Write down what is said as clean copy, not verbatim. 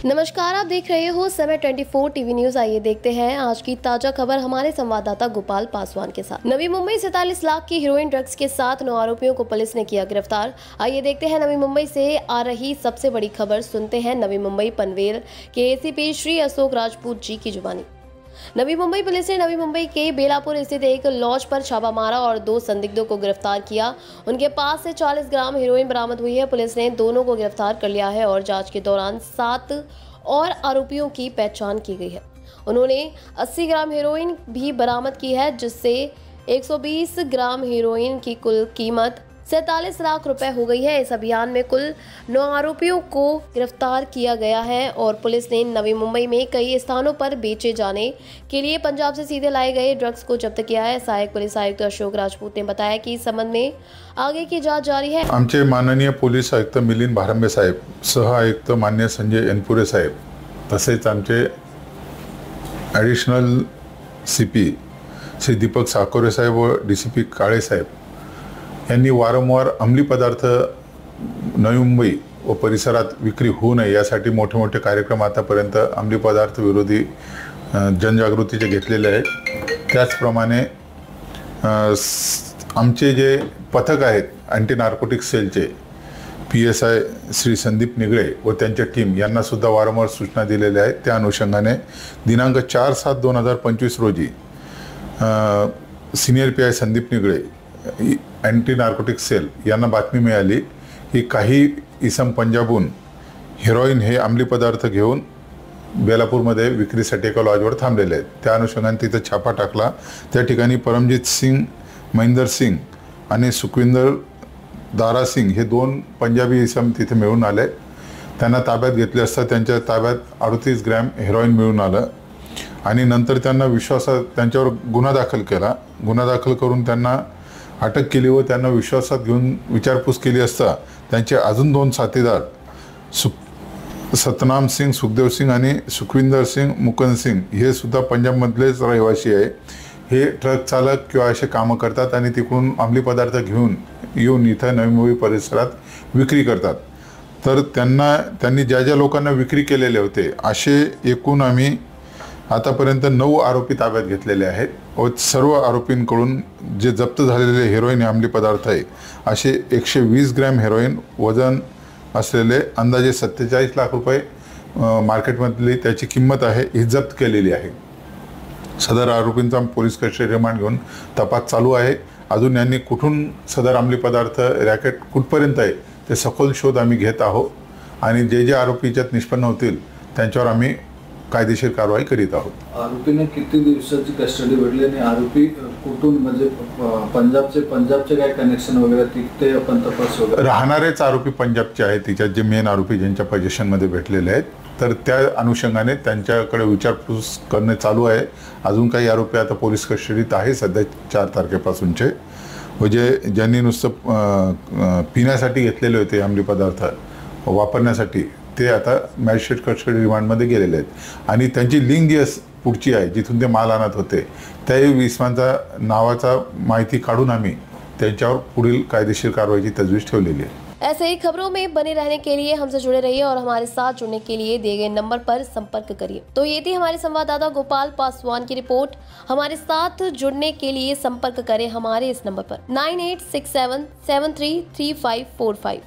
नमस्कार, आप देख रहे हो समय 24 टीवी न्यूज। आइए देखते हैं आज की ताजा खबर हमारे संवाददाता गोपाल पासवान के साथ। नवी मुंबई 47 लाख की हीरोइन ड्रग्स के साथ 9 आरोपियों को पुलिस ने किया गिरफ्तार। आइए देखते हैं नवी मुंबई से आ रही सबसे बड़ी खबर। सुनते हैं नवी मुंबई पनवेल के एसीपी श्री अशोक राजपूत जी की जुबानी। नवी मुंबई पुलिस ने नवी मुंबई के बेलापुर स्थित एक लॉज पर छापा मारा और 2 संदिग्धों को गिरफ्तार किया। उनके पास से 40 ग्राम हेरोइन बरामद हुई है। पुलिस ने दोनों को गिरफ्तार कर लिया है और जांच के दौरान 7 और आरोपियों की पहचान की गई है। उन्होंने 80 ग्राम हेरोइन भी बरामद की है, जिससे 120 ग्राम हेरोइन की कुल कीमत 47 लाख रुपए हो गई है। इस अभियान में कुल 9 आरोपियों को गिरफ्तार किया गया है और पुलिस ने नवी मुंबई में कई स्थानों पर बेचे जाने के लिए पंजाब से सीधे लाए गए ड्रग्स को जब्त किया है। सहायक पुलिस आयुक्त अशोक राजपूत ने बताया कि इस संबंध में आगे की जांच जारी है। आमचे माननीय पोलीस आयुक्त मिलिंद भारंबे साहेब, सह आयुक्त मान्य संजय एनपुरे साहेब, तसेच आमचे ॲडिशनल सीपी श्री दीपक साकोरे साहेब व डीसीपी काळे साहेब यांनी वारंवार अंमली पदार्थ नवी मुंबई व परिसरात विक्री होऊ नये यासाठी मोठे मोठे कार्यक्रम आतापर्यंत अंमली पदार्थ विरोधी जनजागृतीचे घेतलेले आहेत। त्याचप्रमाणे आमचे जे पथक आहेत अँटी नार्कोटिक सेलचे PSI श्री संदीप निगळे व त्यांच्या टीम यांना सुद्धा वारंवार सूचना दिलेल्या आहेत। त्या अनुषंगाने दिनांक 4/7/2025 रोजी senior PI Sandeep Nigale anti narcotic cell यांना बातमी मिळाली की काही इसम पंजाबहून हेरोइन हे अंमली पदार्थ घेऊन बेलापूरमध्ये विक्रीसाठी एका लॉजवर थांबलेले आहेत। त्या अनुषंगाने तिथे छापा टाकला। त्या ठिकाणी परमजीत सिंग, महेंदर सिंग आणि सुखविंदर दारा सिंग हे 2 पंजाबी इसम तिथे मिळून आले। त्यांना ताब्यात घेतले असता त्यांच्या ताब्यात 38 ग्रॅम हेरोइन मिळून आलं आणि नंतर त्यांना विश्वासात त्यांच्यावर गुन्हा दाखल केला। गुन्हा दाखल करून त्यांना अटक केली व त्यांना विश्वासात घेऊन विचारपूस केली असता त्यांचे अजून 2 साथीदार सतनाम सिंग, सुखदेव सिंग आणि सुखविंदर सिंग मुकुंद सिंग हे सुद्धा पंजाबमधलेच रहिवासी आहे। हे ट्रक चालक किंवा असे कामं करतात आणि तिकडून अंमली पदार्थ घेऊन येऊन इथं नवी मुंबई परिसरात विक्री करतात। तर त्यांनी ज्या लोकांना विक्री केलेले होते असे एकूण आम्ही आतापर्यंत 9 आरोपी ताब्यात घेतलेले आहेत व सर्व आरोपींकडून जे जप्त झालेले हेरोइन अंमली पदार्थ आहे असे 120 ग्रॅम हेरोइन वजन असलेले अंदाजे 47 लाख रुपये मार्केटमधली त्याची किंमत आहे ही जप्त केलेली आहे। सदर आरोपींचा पोलीस कस्टडी रिमांड घेऊन तपास चालू आहे। अजून यांनी कुठून सदर अंमली पदार्थ रॅकेट कुठपर्यंत आहे ते सखोल शोध आम्ही घेत आहोत आणि जे पंजाबीच्यात निष्पन्न होतील त्यांच्यावर आम्ही कायदेशीर कारवाई करीत आहोत। आरोपीने किती दिवसाची कस्टडी भेटली आणि आरोपी कुठून म्हणजे पंजाबचे काय कनेक्शन वगैरे ते आपण तपास वगैरे राहणारेच आरोपी पंजाबचे आहेत। तिच्यात जे मेन आरोपी ज्यांच्या पोझिशनमध्ये भेटलेले आहेत तर त्या अनुषंगाने त्यांच्याकडे विचारपूस करणे चालू आहे। अजून काही आरोपी आता पोलीस कस्टडीत आहे सध्या 4 तारखेपासूनचे व ज्यांनी नुसतं पिण्यासाठी घेतलेले होते अंमली पदार्थ वापरण्यासाठी ते आता मॅजिस्ट्रेट कस्टडी रिमांडमध्ये गेलेले आहेत आणि त्यांची लिंक जी पुढची आहे जिथून ते माल आणत होते त्या विस्मांचा नावाचा माहिती काढून आम्ही त्यांच्यावर पुढील कायदेशीर कारवाईची तजवीज ठेवलेली आहे। ऐसे ही खबरों में बने रहने के लिए हमसे जुड़े रहिए और हमारे साथ जुड़ने के लिए दिए गए नंबर पर संपर्क करिए। तो ये थी हमारे संवाददाता गोपाल पासवान की रिपोर्ट। हमारे साथ जुड़ने के लिए संपर्क करें हमारे इस नंबर पर 9867733545।